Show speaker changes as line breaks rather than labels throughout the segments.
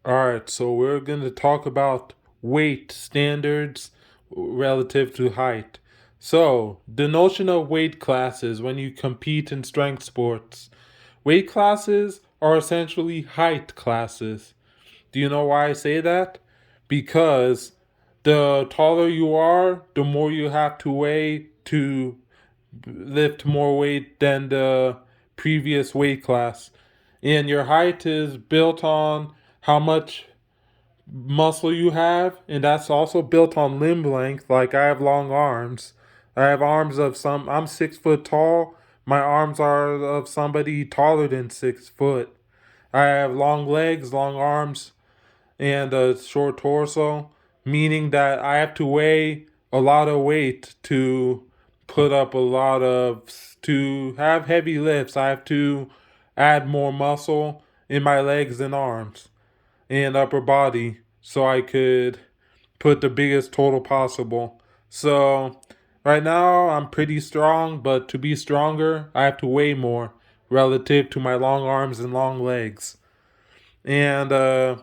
Alright, so we're going to talk about weight standards relative to height. So, the notion of weight classes when you compete in strength sports. Weight classes are essentially height classes. Do you know why I say that? Because the taller you are, the more you have to weigh to lift more weight than the previous weight class. And your height is built on how much muscle you have, and that's also built on limb length. Like I have long arms. I have arms of some. I'm 6 foot tall. My arms are of somebody taller than 6 foot. I have long legs, long arms, and a short torso, meaning that I have to weigh a lot of weight to put up a lot of to have heavy lifts. I have to add more muscle in my legs and arms and upper body so I could put the biggest total possible. So right now I'm pretty strong, but to be stronger, I have to weigh more relative to my long arms and long legs. And I'm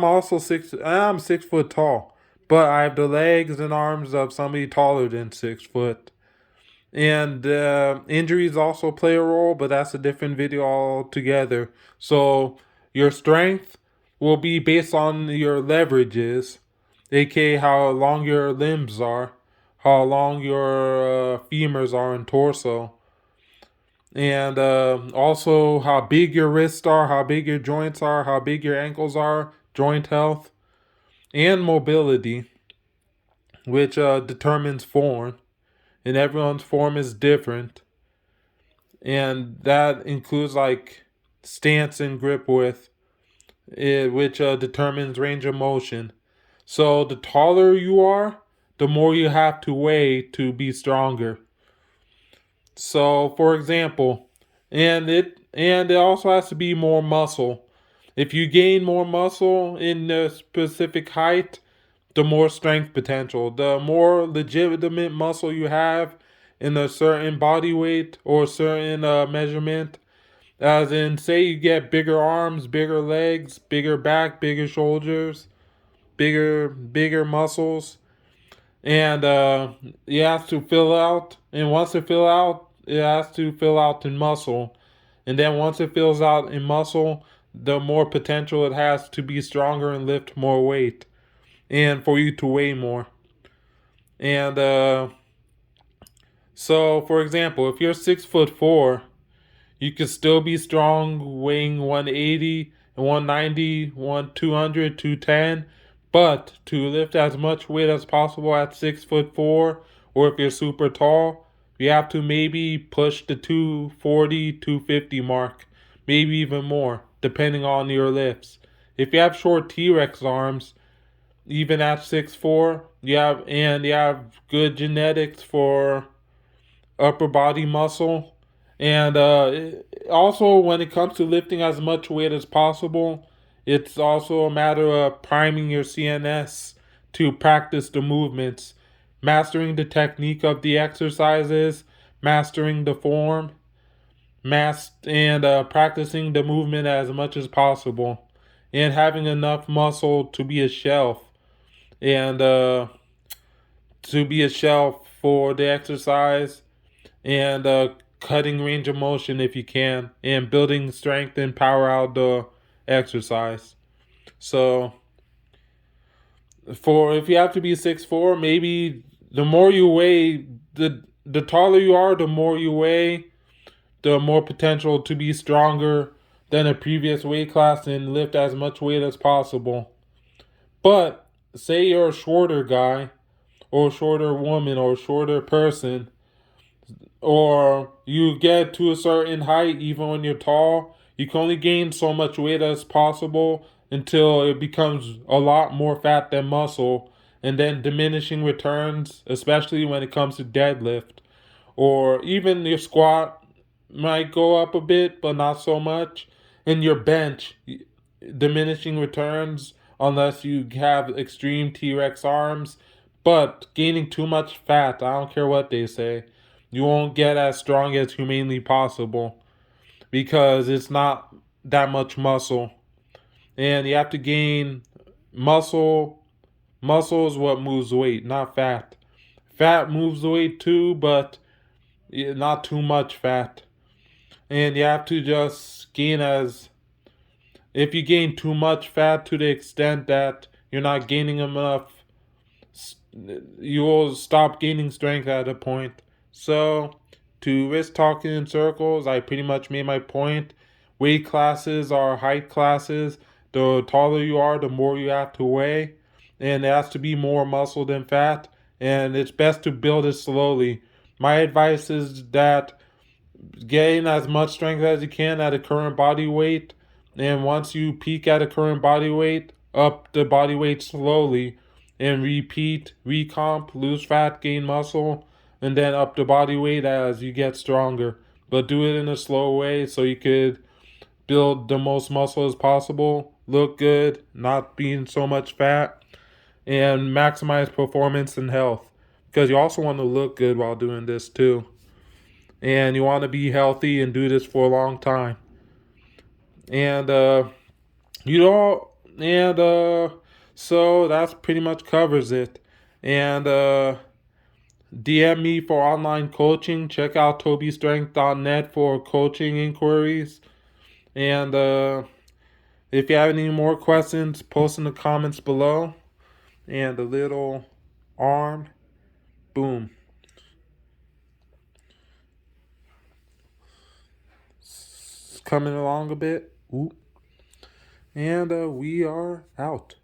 also I'm 6 foot tall, but I have the legs and arms of somebody taller than 6 foot. And injuries also play a role, but that's a different video altogether. So your strength will be based on your leverages, aka how long your limbs are, how long your femurs are and torso, and also how big your wrists are, how big your joints are, how big your ankles are, joint health, and mobility, which determines form. And everyone's form is different, and that includes like stance and grip width, which determines range of motion. So the taller you are, the more you have to weigh to be stronger. So, for example, and it also has to be more muscle. If you gain more muscle in a specific height, the more strength potential. The more legitimate muscle you have in a certain body weight or certain measurement, as in, say you get bigger arms, bigger legs, bigger back, bigger shoulders, bigger muscles, and it has to fill out. And once it fill out, it has to fill out in muscle. And then once it fills out in muscle, the more potential it has to be stronger and lift more weight, and for you to weigh more. And so, for example, if you're 6 foot 4, you could still be strong, weighing 180 and 190, 200, 210. But to lift as much weight as possible at 6 foot 4, or if you're super tall, you have to maybe push the 240, 250 mark, maybe even more, depending on your lifts. If you have short T Rex arms, even at 6'4", you have good genetics for upper body muscle. And also, when it comes to lifting as much weight as possible, it's also a matter of priming your CNS to practice the movements, mastering the technique of the exercises, mastering the form, and practicing the movement as much as possible, and having enough muscle to be a shelf, and for the exercise, and cutting range of motion if you can, and building strength and power out the exercise. So, for if you have to be 6'4", maybe the more you weigh, the taller you are, the more you weigh, the more potential to be stronger than a previous weight class and lift as much weight as possible. But say you're a shorter guy, or a shorter woman, or a shorter person, or you get to a certain height even when you're tall, you can only gain so much weight as possible until it becomes a lot more fat than muscle, and then diminishing returns, especially when it comes to deadlift. Or even your squat might go up a bit, but not so much. And your bench, diminishing returns unless you have extreme T Rex arms. But gaining too much fat, I don't care what they say, you won't get as strong as humanly possible because it's not that much muscle. And you have to gain muscle. Muscle is what moves weight, not fat. Fat moves weight too, but not too much fat. And you have to just gain as, if you gain too much fat to the extent that you're not gaining enough, you will stop gaining strength at a point. So, to risk talking in circles, I pretty much made my point. Weight classes are height classes. The taller you are, the more you have to weigh. And it has to be more muscle than fat. And it's best to build it slowly. My advice is that gain as much strength as you can at a current body weight. And once you peak at a current body weight, up the body weight slowly and repeat, recomp, lose fat, gain muscle, and then up the body weight as you get stronger. But do it in a slow way so you could build the most muscle as possible, look good, not being so much fat, and maximize performance and health. Because you also want to look good while doing this too. And you want to be healthy and do this for a long time. And you know, and so that's pretty much covers it. And DM me for online coaching. Check out tobystrength.net for coaching inquiries. And if you have any more questions, post in the comments below. And the little arm, boom. It's coming along a bit. Ooh. And we are out.